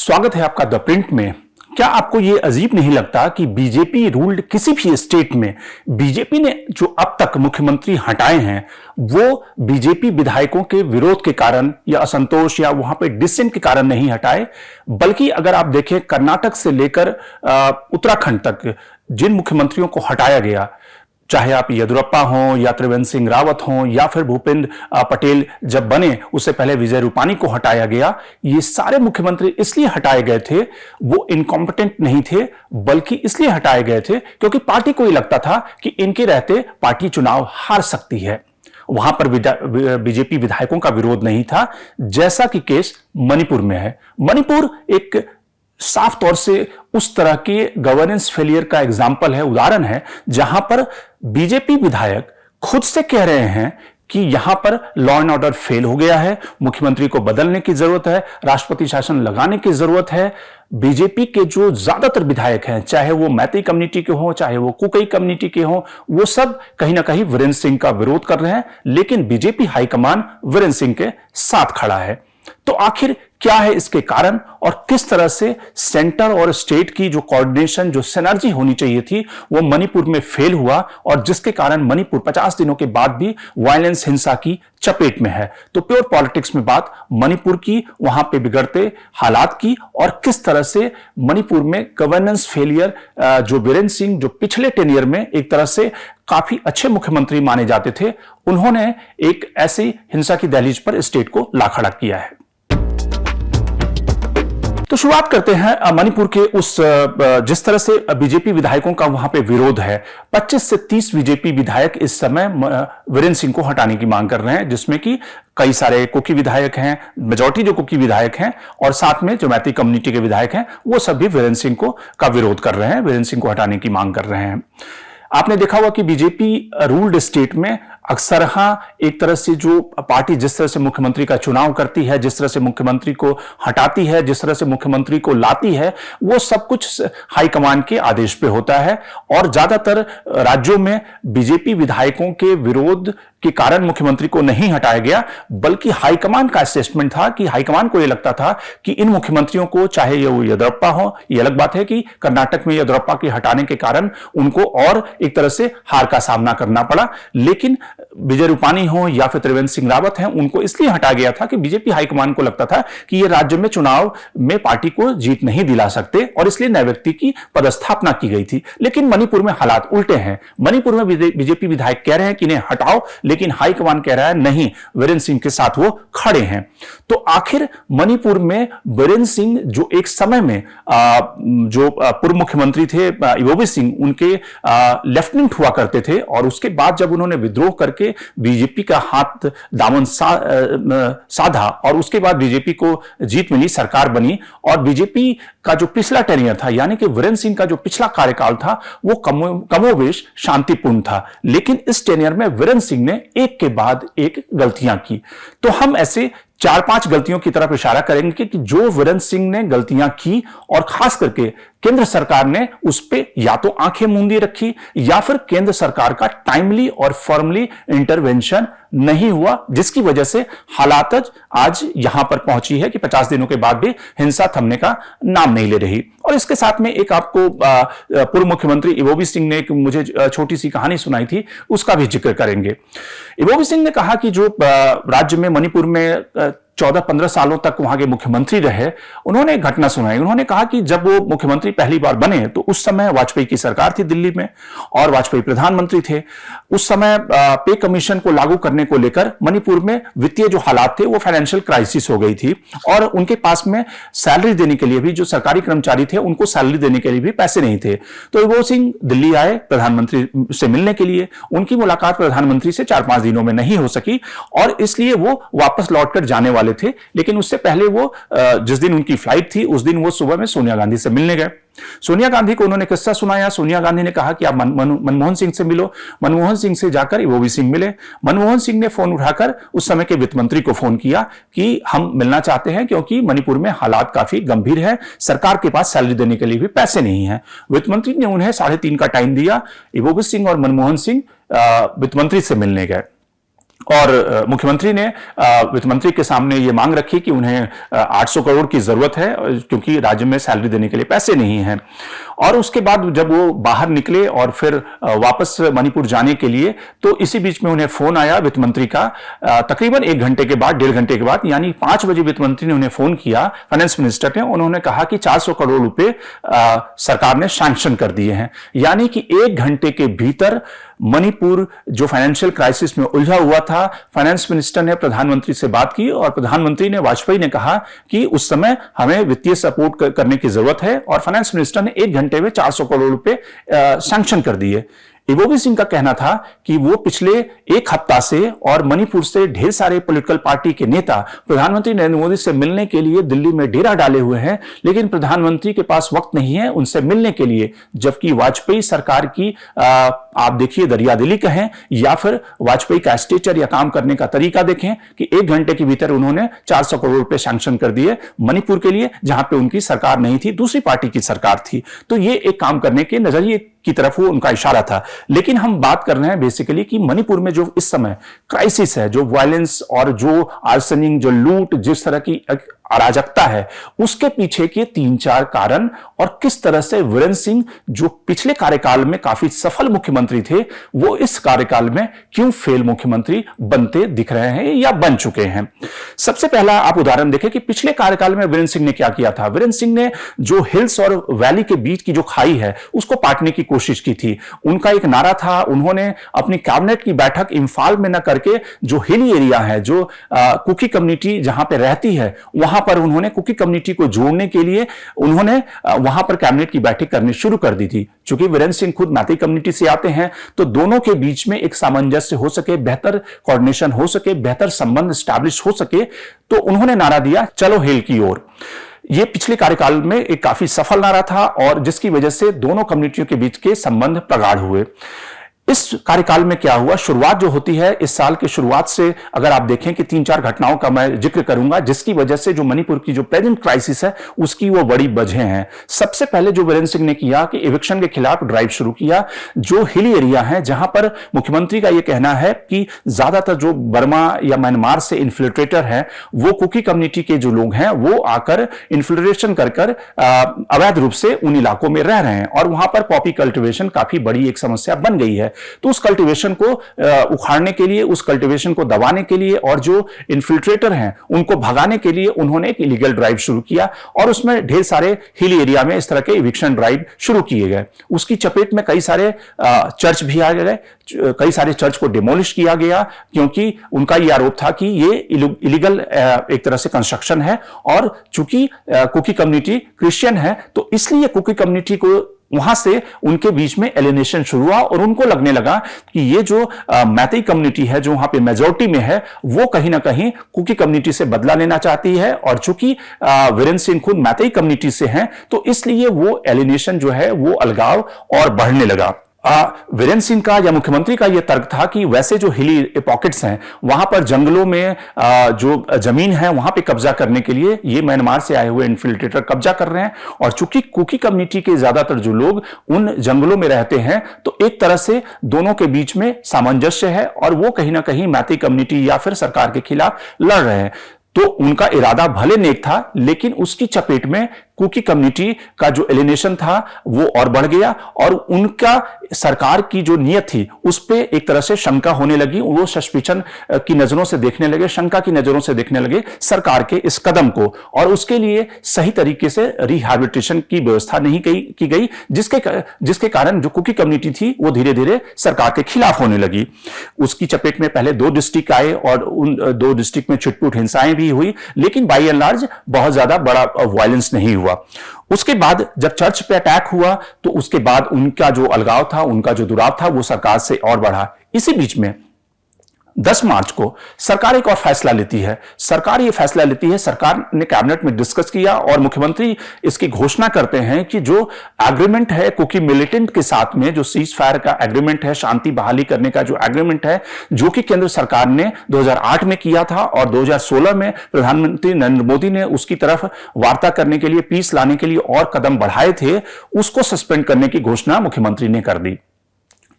स्वागत है आपका द प्रिंट में। क्या आपको यह अजीब नहीं लगता कि बीजेपी रूल्ड किसी भी स्टेट में बीजेपी ने जो अब तक मुख्यमंत्री हटाए हैं वो बीजेपी विधायकों के विरोध के कारण या असंतोष या वहां पे डिसेंट के कारण नहीं हटाए, बल्कि अगर आप देखें कर्नाटक से लेकर उत्तराखंड तक जिन मुख्यमंत्रियों को हटाया गया, चाहे आप येदियुरप्पा हों या त्रिवेंद्र सिंह रावत हों या फिर भूपेंद्र पटेल जब बने उससे पहले विजय रूपानी को हटाया गया, ये सारे मुख्यमंत्री इसलिए हटाए गए थे, वो इनकॉम्पिटेंट नहीं थे बल्कि इसलिए हटाए गए थे क्योंकि पार्टी को ये लगता था कि इनके रहते पार्टी चुनाव हार सकती है। वहां पर बीजेपी विधायकों का विरोध नहीं था, जैसा कि केस मणिपुर में है। मणिपुर एक साफ तौर से उस तरह के गवर्नेंस फेलियर का एग्जाम्पल है, उदाहरण है, जहां पर बीजेपी विधायक खुद से कह रहे हैं कि यहां पर लॉ एंड ऑर्डर फेल हो गया है, मुख्यमंत्री को बदलने की जरूरत है, राष्ट्रपति शासन लगाने की जरूरत है। बीजेपी के जो ज्यादातर विधायक हैं, चाहे वो मैती कम्युनिटी के हों, चाहे वो कुकई कम्युनिटी के हों, वो सब कहीं ना कहीं वीरेंद्र सिंह का विरोध कर रहे हैं, लेकिन बीजेपी हाईकमान वीरेंद्र सिंह के साथ खड़ा है। तो आखिर क्या है इसके कारण और किस तरह से सेंटर और स्टेट की जो कोऑर्डिनेशन, जो सिनर्जी होनी चाहिए थी, वो मणिपुर में फेल हुआ और जिसके कारण मणिपुर 50 दिनों के बाद भी वायलेंस, हिंसा की चपेट में है। तो प्योर पॉलिटिक्स में बात मणिपुर की, वहां पे बिगड़ते हालात की और किस तरह से मणिपुर में गवर्नेंस फेलियर, जो वीरेंद्र सिंह जो पिछले टेनियर में एक तरह से काफी अच्छे मुख्यमंत्री माने जाते थे, उन्होंने एक ऐसी हिंसा की दहलीज पर स्टेट को ला खड़ा किया है। तो शुरुआत करते हैं मणिपुर के उस जिस तरह से बीजेपी विधायकों का वहां पे विरोध है। 25 से 30 बीजेपी विधायक इस समय वीरेंद्र सिंह को हटाने की मांग कर रहे हैं, जिसमें कि कई सारे कुकी विधायक हैं, मेजॉरिटी जो कुकी विधायक हैं, और साथ में जो मैती कम्युनिटी के विधायक हैं, वो सभी वीरेंद्र सिंह का विरोध कर रहे हैं, वीरेंद्र सिंह को हटाने की मांग कर रहे हैं। आपने देखा होगा कि बीजेपी रूल्ड स्टेट में अक्सर एक तरह से जो पार्टी जिस तरह से मुख्यमंत्री का चुनाव करती है, जिस तरह से मुख्यमंत्री को हटाती है, जिस तरह से मुख्यमंत्री को लाती है, वो सब कुछ हाईकमान के आदेश पे होता है। और ज्यादातर राज्यों में बीजेपी विधायकों के विरोध के कारण मुख्यमंत्री को नहीं हटाया गया, बल्कि हाईकमान का असेसमेंट था कि हाईकमान को यह लगता था कि इन मुख्यमंत्रियों को, चाहे ये येदियुरप्पा हो, ये अलग बात है कि कर्नाटक में येदियुरप्पा के हटाने के कारण उनको और एक तरह से हार का सामना करना पड़ा, लेकिन विजय रूपानी हो या फिर त्रिवेंद्र सिंह रावत हैं, उनको इसलिए हटाया गया था कि बीजेपी हाईकमान को लगता था कि ये राज्य में चुनाव में पार्टी को जीत नहीं दिला सकते और इसलिए नए व्यक्ति की पदस्थापना की गई थी। लेकिन मणिपुर में हालात उल्टे हैं। मणिपुर में बीजेपी विधायक कह रहे हैं कि इन्हें हटाओ, लेकिन हाईकमान कह रहा है नहीं, वीरेंद्र सिंह के साथ वो खड़े हैं। तो आखिर मणिपुर में वीरेंद्र सिंह जो एक समय में जो पूर्व मुख्यमंत्री थे इवोबी सिंह, उनके लेफ्टिनेंट हुआ करते थे, और उसके बाद जब उन्होंने विद्रोह करके बीजेपी का हाथ दामन साधा और उसके बाद बीजेपी को जीत मिली, सरकार बनी, और बीजेपी का जो पिछला टेनियर था, यानी कि वीरेंद्र सिंह का जो पिछला कार्यकाल था, वो कमोवेश शांतिपूर्ण था। लेकिन इस टेनियर में वीरेंद्र सिंह ने एक के बाद एक गलतियां की। तो हम ऐसे 4-5 गलतियों की तरफ इशारा करेंगे कि जो वीरेंद्र सिंह ने गलतियां की और खास करके केंद्र सरकार ने उस पे या तो आंखें मूंदी रखी या फिर केंद्र सरकार का टाइमली और फॉर्मली इंटरवेंशन नहीं हुआ, जिसकी वजह से हालात आज यहां पर पहुंची है कि 50 दिनों के बाद भी हिंसा थमने का नाम नहीं ले रही। और इसके साथ में एक आपको पूर्व मुख्यमंत्री इवोबी सिंह ने एक मुझे छोटी सी कहानी सुनाई थी, उसका भी जिक्र करेंगे। इवोबी सिंह ने कहा कि जो राज्य में मणिपुर में 14-15 सालों तक वहां के मुख्यमंत्री रहे, उन्होंने एक घटना सुनाई। उन्होंने कहा कि जब वो मुख्यमंत्री पहली बार बने तो उस समय वाजपेयी की सरकार थी दिल्ली में और वाजपेयी प्रधानमंत्री थे। उस समय पे कमीशन को लागू करने को लेकर मणिपुर में वित्तीय जो हालात थे, वो फाइनेंशियल क्राइसिस हो गई थी और उनके पास में सैलरी देने के लिए भी, जो सरकारी कर्मचारी थे उनको सैलरी देने के लिए भी पैसे नहीं थे। तो इवोबी सिंह दिल्ली आए प्रधानमंत्री से मिलने के लिए। उनकी मुलाकात प्रधानमंत्री से 4-5 दिनों में नहीं हो सकी और इसलिए वो वापस लौटकर जाने वाले थे। लेकिन उससे पहले वो जिस दिन उनकी फ्लाइट थी, उस दिन वो सुबह में सोनिया गांधी से मिलने गए। सोनिया गांधी को उन्होंने किस्सा सुनाया। सोनिया गांधी ने कहा कि आप मनमोहन सिंह से मिलो। मनमोहन सिंह से जाकर इवोबी सिंह मिले। मनमोहन सिंह ने फोन उठाकर उस समय के वित्त मंत्री को फोन किया कि हम मिलना चाहते हैं क्योंकि मणिपुर में हालात काफी गंभीर है, सरकार के पास सैलरी देने के लिए भी पैसे नहीं है। वित्त मंत्री ने उन्हें 3:30 का टाइम दिया। इवोबी सिंह और मनमोहन सिंह वित्त मंत्री से मिलने गए। और मुख्यमंत्री ने वित्त मंत्री के सामने ये मांग रखी कि उन्हें 800 करोड़ की जरूरत है क्योंकि राज्य में सैलरी देने के लिए पैसे नहीं हैं। और उसके बाद जब वो बाहर निकले और फिर वापस मणिपुर जाने के लिए, तो इसी बीच में उन्हें फोन आया वित्त मंत्री का, तकरीबन 1 घंटे के बाद, 1.5 घंटे के बाद, यानी 5 बजे वित्त मंत्री ने उन्हें फोन किया, फाइनेंस मिनिस्टर ने। उन्होंने कहा कि 400 करोड़ रुपए सरकार ने सैंक्शन कर दिए हैं। यानी कि 1 घंटे के भीतर मणिपुर जो फाइनेंशियल क्राइसिस में उलझा हुआ था, फाइनेंस मिनिस्टर ने प्रधानमंत्री से बात की और प्रधानमंत्री ने, वाजपेयी ने कहा कि उस समय हमें वित्तीय सपोर्ट करने की जरूरत है, और फाइनेंस मिनिस्टर ने 1 घंटे में 400 करोड़ रुपए सैंक्शन कर दिए। इबोवी सिंह का कहना था कि वो पिछले 1 हफ्ता से और मणिपुर से ढेर सारे पॉलिटिकल पार्टी के नेता प्रधानमंत्री नरेंद्र मोदी से मिलने के लिए दिल्ली में डेरा डाले हुए हैं, लेकिन प्रधानमंत्री के पास वक्त नहीं है उनसे मिलने के लिए। जबकि वाजपेयी सरकार की आप देखिए दरियादिली कहें या फिर वाजपेयी का स्टेचर या काम करने का तरीका देखें कि 1 घंटे के भीतर उन्होंने 400 करोड़ रुपए सैंक्शन कर दिए मणिपुर के लिए, जहां पे उनकी सरकार नहीं थी, दूसरी पार्टी की सरकार थी। तो ये एक काम करने के नजरिए की तरफ वो उनका इशारा था। लेकिन हम बात कर रहे हैं बेसिकली कि मणिपुर में जो इस समय क्राइसिस है, जो वायलेंस और जो आर्सनिंग, जो लूट, जिस तरह की अराजकता है, उसके पीछे के 3-4 कारण, और किस तरह से वीरेंद्र सिंह जो पिछले कार्यकाल में काफी सफल मुख्यमंत्री थे, वो इस कार्यकाल में क्यों फेल मुख्यमंत्री बनते दिख रहे हैं या बन चुके हैं। सबसे पहला आप उदाहरण देखें कि पिछले कार्यकाल में वीरेंद्र सिंह ने क्या किया था। वीरेंद्र सिंह ने जो हिल्स और वैली के बीच की जो खाई है उसको पाटने की कोशिश की थी। उनका एक नारा था, उन्होंने अपनी कैबिनेट की बैठक इंफाल में न करके जो हिली एरिया है, जो कुकी कम्युनिटी जहां पे रहती है, वहां पर उन्होंने कुकी कम्युनिटी को जोड़ने के लिए उन्होंने वहां पर कैबिनेट की बैठक करनी शुरू कर दी थी। चूंकि वीरेंद्र सिंह खुद मैती कम्युनिटी से आते हैं, तो दोनों के बीच में एक सामंजस्य हो सके, बेहतर कोऑर्डिनेशन हो सके, बेहतर संबंध स्टैब्लिश हो सके, तो उन्होंने नारा दिया, चलो हिल की ओर। यह पिछले कार्यकाल में एक काफी सफल नारा था और जिसकी वजह से दोनों कम्युनिटियों के बीच के संबंध प्रगाढ़ हुए। इस कार्यकाल में क्या हुआ, शुरुआत जो होती है इस साल की शुरुआत से, अगर आप देखें कि 3-4 घटनाओं का मैं जिक्र करूंगा जिसकी वजह से जो मणिपुर की जो प्रेजेंट क्राइसिस है उसकी वो बड़ी वजह हैं। सबसे पहले जो वीरेंद्र सिंह ने किया कि इविक्शन के खिलाफ ड्राइव शुरू किया। जो हिली एरिया है, जहां पर मुख्यमंत्री का यह कहना है कि ज्यादातर जो बर्मा या म्यांमार से इन्फिल्ट्रेटर है, वो कुकी कम्युनिटी के जो लोग हैं वो आकर इन्फिल्ट्रेशन कर अवैध रूप से उन इलाकों में रह रहे हैं, और वहां पर पॉपी कल्टिवेशन काफी बड़ी एक समस्या बन गई है। तो उस कल्टीवेशन को उखाड़ने के लिए, उस कल्टीवेशन को दबाने के लिए और जो इन्फिल्ट्रेटर हैं उनको भगाने के लिए उन्होंने एक इलीगल ड्राइव शुरू किया, और उसमें ढेर सारे हिली एरिया में इस तरह के इविक्शन ड्राइव शुरू किए गए। उसकी चपेट में कई सारे चर्च भी आ गए, कई सारे चर्च को डिमोलिश किया गया, क्योंकि उनका यह आरोप था कि ये इलीगल एक तरह से कंस्ट्रक्शन है, और चूंकि कुकी कम्युनिटी क्रिश्चियन है तो इसलिए कुकी कम्युनिटी को वहां से उनके बीच में एलिनेशन शुरू हुआ, और उनको लगने लगा कि ये जो मैती कम्युनिटी है जो वहां पे मेजॉरिटी में है, वो कहीं ना कहीं कुकी कम्युनिटी से बदला लेना चाहती है, और चूंकि वीरेंद्र सिंह खुद मैती कम्युनिटी से हैं तो इसलिए वो एलिनेशन जो है वो अलगाव और बढ़ने लगा। वीरेंद्र सिंह का या मुख्यमंत्री का यह तर्क था कि वैसे जो हिली पॉकेट्स हैं वहां पर जंगलों में जो जमीन है वहां पे कब्जा करने के लिए ये म्यांमार से आए हुए इन्फिल्ट्रेटर कब्जा कर रहे हैं, और चूंकि कुकी कम्युनिटी के ज्यादातर जो लोग उन जंगलों में रहते हैं, तो एक तरह से दोनों के बीच में सामंजस्य है और वो कहीं ना कहीं मैती कम्युनिटी या फिर सरकार के खिलाफ लड़ रहे हैं। तो उनका इरादा भले नेक था, लेकिन उसकी चपेट में कुकी कम्युनिटी का जो एलिनेशन था वो और बढ़ गया, और उनका सरकार की जो नीयत थी उस पे एक तरह से शंका होने लगी। वो सस्पिशन की नजरों से देखने लगे, शंका की नजरों से देखने लगे सरकार के इस कदम को, और उसके लिए सही तरीके से रिहैबिलिटेशन की व्यवस्था नहीं की गई, जिसके कारण जो कुकी कम्युनिटी थी वो धीरे धीरे सरकार के खिलाफ होने लगी। उसकी चपेट में पहले 2 डिस्ट्रिक्ट आए और उन 2 डिस्ट्रिक्ट में छिटपुट हिंसाएं भी हुई, लेकिन बाई एंड लार्ज बहुत ज्यादा बड़ा वायलेंस नहीं हुआ। उसके बाद जब चर्च पे अटैक हुआ तो उसके बाद उनका जो अलगाव था, उनका जो दुराव था वो सरकार से और बढ़ा। इसी बीच में 10 मार्च को सरकार एक और फैसला लेती है। सरकार ये फैसला लेती है, सरकार ने कैबिनेट में डिस्कस किया और मुख्यमंत्री इसकी घोषणा करते हैं कि जो एग्रीमेंट है कुकी मिलिटेंट के साथ में, जो सीज फायर का एग्रीमेंट है, शांति बहाली करने का जो एग्रीमेंट है, जो कि केंद्र सरकार ने 2008 में किया था और 2016 में प्रधानमंत्री नरेंद्र मोदी ने उसकी तरफ वार्ता करने के लिए, पीस लाने के लिए और कदम बढ़ाए थे, उसको सस्पेंड करने की घोषणा मुख्यमंत्री ने कर दी।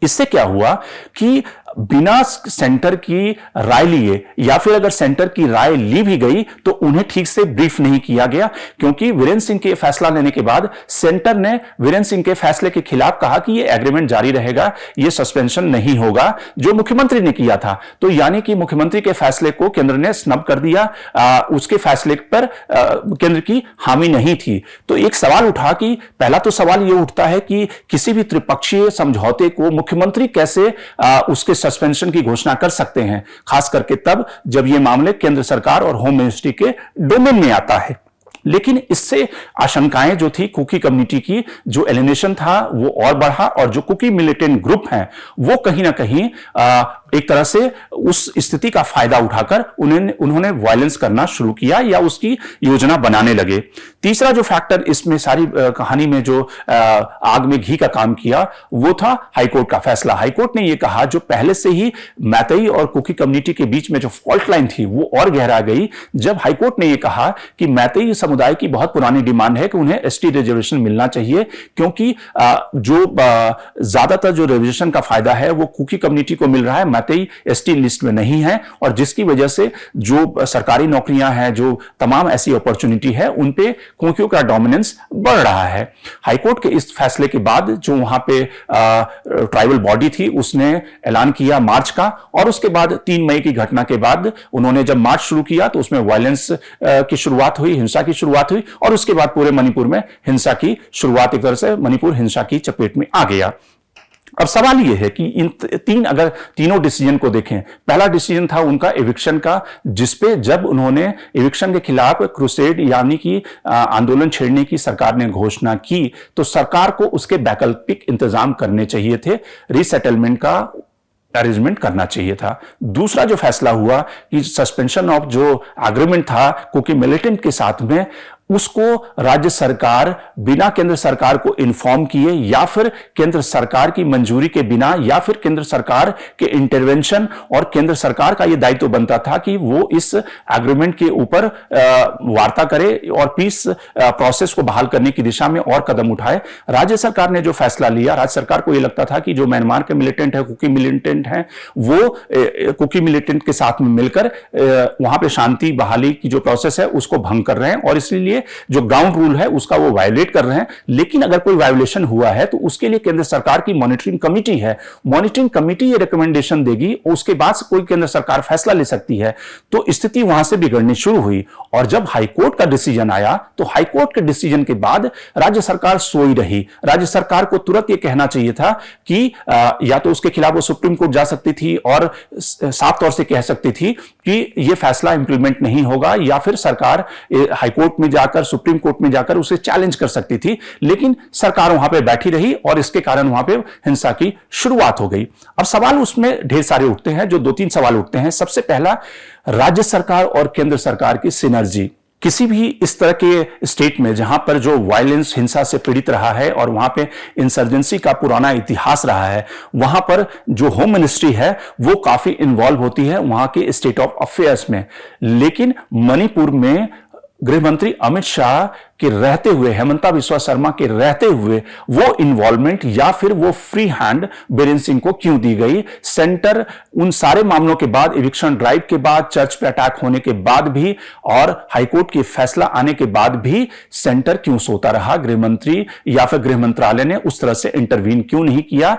इससे क्या हुआ कि बिना सेंटर की राय लिए, या फिर अगर सेंटर की राय ली भी गई तो उन्हें ठीक से ब्रीफ नहीं किया गया, क्योंकि वीरेंद्र सिंह के फैसला लेने के बाद सेंटर ने वीरेंद्र सिंह के फैसले के खिलाफ कहा कि यह एग्रीमेंट जारी रहेगा, यह सस्पेंशन नहीं होगा, जो मुख्यमंत्री ने किया था। तो यानी कि मुख्यमंत्री के फैसले को केंद्र ने स्नब कर दिया, उसके फैसले पर केंद्र की हामी नहीं थी। तो एक सवाल उठा कि पहला तो सवाल यह उठता है कि किसी भी त्रिपक्षीय समझौते को मुख्यमंत्री कैसे उसके सस्पेंशन की घोषणा कर सकते हैं, खास करके तब जब यह मामले केंद्र सरकार और होम मिनिस्ट्री के डोमेन में आता है। लेकिन इससे आशंकाएं जो थी कुकी कम्युनिटी की, जो एलिनेशन था वो और बढ़ा, और जो कुकी मिलिटेंट ग्रुप हैं वो कहीं ना कहीं एक तरह से उस स्थिति का फायदा उठाकर उन्होंने वायलेंस करना शुरू किया या उसकी योजना बनाने लगे। तीसरा जो फैक्टर इसमें सारी कहानी में जो आग में घी का काम किया वो था हाईकोर्ट का फैसला। हाईकोर्ट ने यह कहा, जो पहले से ही मैतेई और कुकी कम्युनिटी के बीच में जो फॉल्ट लाइन थी वो और गहरा गई, जब हाईकोर्ट ने यह कहा कि मैतेई समुदाय की बहुत पुरानी डिमांड है कि उन्हें एसटी रिजर्वेशन मिलना चाहिए, क्योंकि जो ज्यादातर जो रिजर्वेशन का फायदा है वो कुकी कम्युनिटी को मिल रहा है, मैतेई एसटी लिस्ट में नहीं है, और जिसकी वजह से जो सरकारी नौकरियां हैं, जो तमाम ऐसी अपॉर्चुनिटी है, उन पे कुकियों का डोमिनेंस बढ़ रहा है। हाईकोर्ट के इस फैसले के बाद जो वहां पे ट्राइबल बॉडी थी उसने ऐलान किया मार्च का, और उसके बाद 3 मई की घटना के बाद उन्होंने जब मार्च शुरू किया तो उसमें वायलेंस की शुरुआत हुई, हिंसा की शुरुआत हुई, और उसके बाद पूरे मणिपुर में हिंसा की शुरुआत, एक तरह से मणिपुर हिंसा की चपेट में आ गया। अब सवाल यह है कि इन अगर तीनों डिसीजन को देखें, पहला डिसीजन था उनका एविक्शन का, जिसपे जब उन्होंने एविक्शन के खिलाफ क्रूसेड यानी कि आंदोलन छेड़ने की सरकार ने घोषणा की, तो सरकार को उसके वैकल्पिक इंतजाम करने चाहिए थे, रीसेटलमेंट का अरेंजमेंट करना चाहिए था। दूसरा जो फैसला हुआ कि सस्पेंशन ऑफ जो एग्रीमेंट था कुकी मिलिटेंट के साथ में, उसको राज्य सरकार बिना केंद्र सरकार को इन्फॉर्म किए, या फिर केंद्र सरकार की मंजूरी के बिना, या फिर केंद्र सरकार के इंटरवेंशन, और केंद्र सरकार का यह दायित्व बनता था कि वो इस एग्रीमेंट के ऊपर वार्ता करे और पीस प्रोसेस को बहाल करने की दिशा में और कदम उठाए। राज्य सरकार ने जो फैसला लिया, राज्य सरकार को यह लगता था कि जो म्यांमार के मिलिटेंट है, कुकी मिलिटेंट हैं, वो कुकी मिलिटेंट के साथ में मिलकर वहां पे शांति बहाली की जो प्रोसेस है उसको भंग कर रहे हैं, और इसलिए जो ग्राउंड रूल है उसका वो वायलेट कर रहे हैं। लेकिन अगर कोई वायलेशन हुआ है तो उसके लिए केंद्र सरकार की मॉनिटरिंग कमेटी है, मॉनिटरिंग कमेटी ये रिकमेंडेशन देगी, उसके बाद कोई केंद्र सरकार फैसला ले सकती है। तो स्थिति वहां से बिगड़नी शुरू हुई, और जब हाईकोर्ट का डिसीजन आया तो हाईकोर्ट के डिसीजन के बाद राज्य सरकार सोई रही। राज्य सरकार को तुरंत ये कहना चाहिए था कि या तो उसके खिलाफ वो सुप्रीम कोर्ट जा सकती थी और साफ तौर से कह सकती थी कि यह फैसला इंप्लीमेंट नहीं होगा, या फिर सरकार हाईकोर्ट में जाकर, सुप्रीम कोर्ट में जाकर उसे चैलेंज कर सकती थी। लेकिन सरकार वहां पे बैठी रही और इसके कारण वहां पे हिंसा की शुरुआत हो गई। अब सवाल उसमें ढेर सारे उठते हैं, जो 2-3 सवाल उठते हैं। सबसे पहला, राज्य सरकार और केंद्र सरकार की सिनर्जी। किसी भी इस तरह के स्टेट में जहां पर जो वायलेंस, हिंसा से पीड़ित रहा है और वहां पे इंसर्जेंसी का पुराना इतिहास रहा है, वहां पर जो होम मिनिस्ट्री है वो काफी इन्वॉल्व होती है वहां के स्टेट ऑफ अफेयर्स में। लेकिन मणिपुर में गृह मंत्री अमित शाह के रहते हुए, हेमंता बिस्वा शर्मा के रहते हुए वो इन्वॉल्वमेंट या फिर वो फ्री हैंड बीरेन सिंह को क्यों दी गई? सेंटर उन सारे मामलों के बाद, इविक्शन ड्राइव के बाद, चर्च पे अटैक होने के बाद भी और हाईकोर्ट के फैसला आने के बाद भी सेंटर क्यों सोता रहा? गृह मंत्री या फिर गृह मंत्रालय ने उस तरह से इंटरवीन क्यों नहीं किया?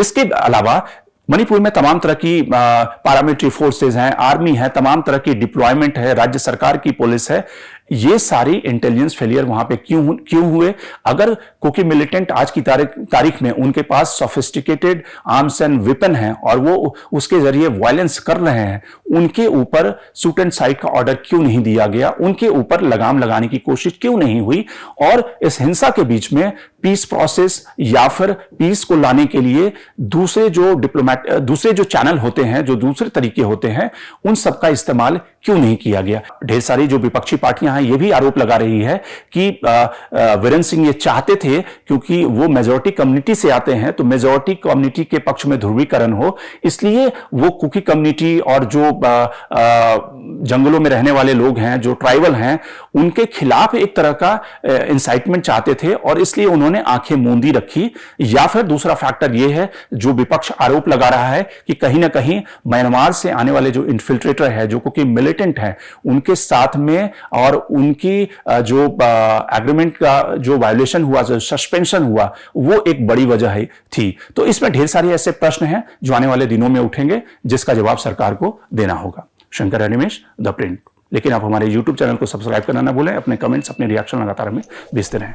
इसके अलावा मणिपुर में तमाम तरह की पैरामिलिट्री फोर्सेज हैं, आर्मी है, तमाम तरह की डिप्लॉयमेंट है, राज्य सरकार की पुलिस है। ये सारी इंटेलिजेंस फेलियर वहां पे क्यों हुए? अगर कुकी मिलिटेंट आज की तारीख में उनके पास सोफिस्टिकेटेड आर्म्स एंड वेपन है और वो उसके जरिए वायलेंस कर रहे हैं, उनके ऊपर शूट एंड साइट का ऑर्डर क्यों नहीं दिया गया? उनके ऊपर लगाम लगाने की कोशिश क्यों नहीं हुई? और इस हिंसा के बीच में पीस प्रोसेस या फिर पीस को लाने के लिए दूसरे जो चैनल होते हैं, जो दूसरे तरीके होते हैं, उन सबका इस्तेमाल क्यों नहीं किया गया? ढेर सारी जो विपक्षी पार्टियां यहां यह भी आरोप लगा रही है कि वीरेंद्र सिंह ये चाहते थे, क्योंकि वो मेजॉरिटी कम्युनिटी से आते हैं, तो मेजॉरिटी कम्युनिटी के पक्ष में ध्रुवीकरण हो, इसलिए वो कुकी कम्युनिटी और जो जंगलों में रहने वाले लोग हैं, जो ट्राइबल हैं, उनके खिलाफ एक तरह का इंसाइटमेंट चाहते थे, और इसलिए उन्होंने आंखें मूंदी रखी। या फिर दूसरा फैक्टर यह है, जो विपक्ष आरोप लगा रहा है कि कहीं ना कहीं म्यांमार से आने वाले जो इन्फिल्ट्रेटर है, जो कुकी मिलिटेंट है, उनके साथ में और उनकी जो एग्रीमेंट का जो वायोलेशन हुआ, जो सस्पेंशन हुआ, वो एक बड़ी वजह थी। तो इसमें ढेर सारे ऐसे प्रश्न हैं जो आने वाले दिनों में उठेंगे, जिसका जवाब सरकार को देना होगा। Shankar Animesh, the print. लेकिन आप हमारे YouTube चैनल को सब्सक्राइब करना ना भूलें। अपने कमेंट्स, अपने रिएक्शन लगातार हमें भेजते रहें।